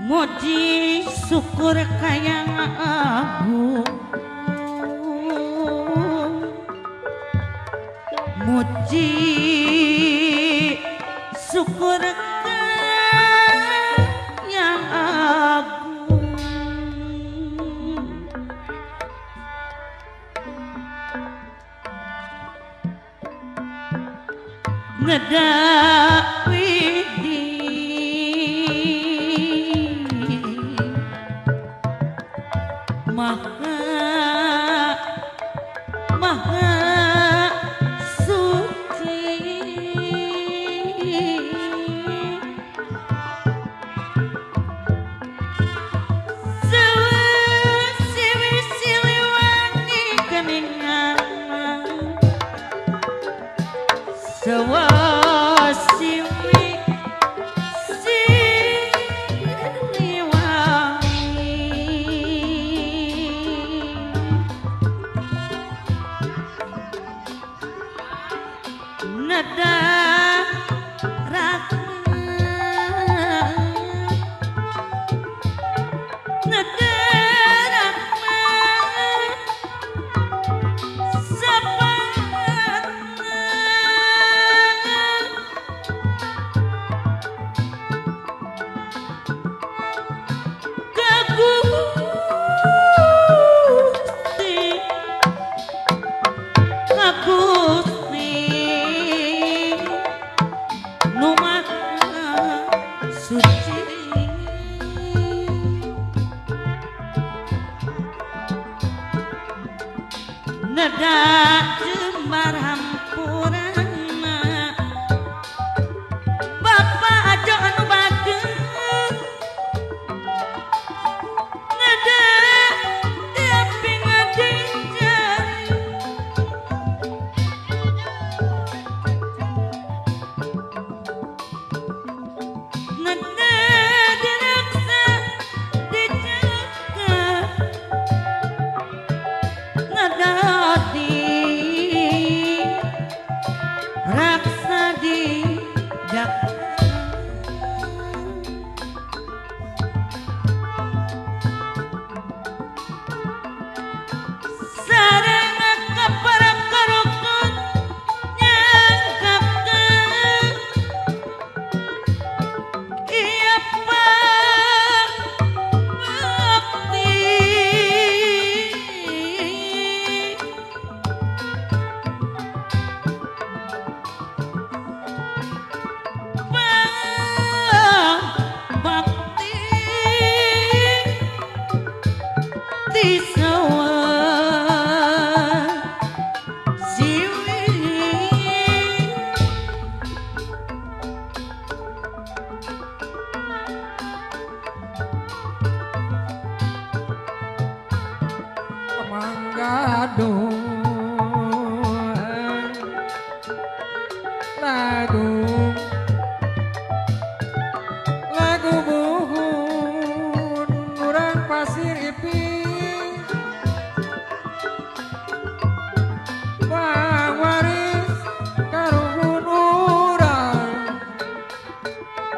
Muji syukur kayang agung, muji syukur kayang agung, ngedak maha suci, siwi siliwangi keningan, siwi nada ratna, nada ratna sapatna, Kagusti suci, nada jembar hampurana, Bapak aja anu bageng, nada tapi ngadinjari, nada direksa dijaga, nada raksa dijaga, sareng kaparap karukun nyangkakeun iya pangabdi, bakti di sawah siwi, Manggadung lagu buhun urang pasir iping waris karuhun urang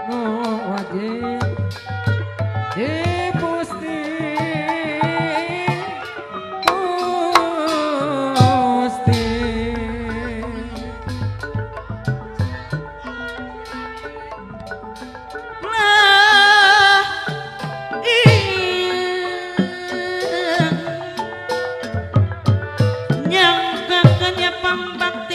nu wajib dipusti nyangkakeunnya pambak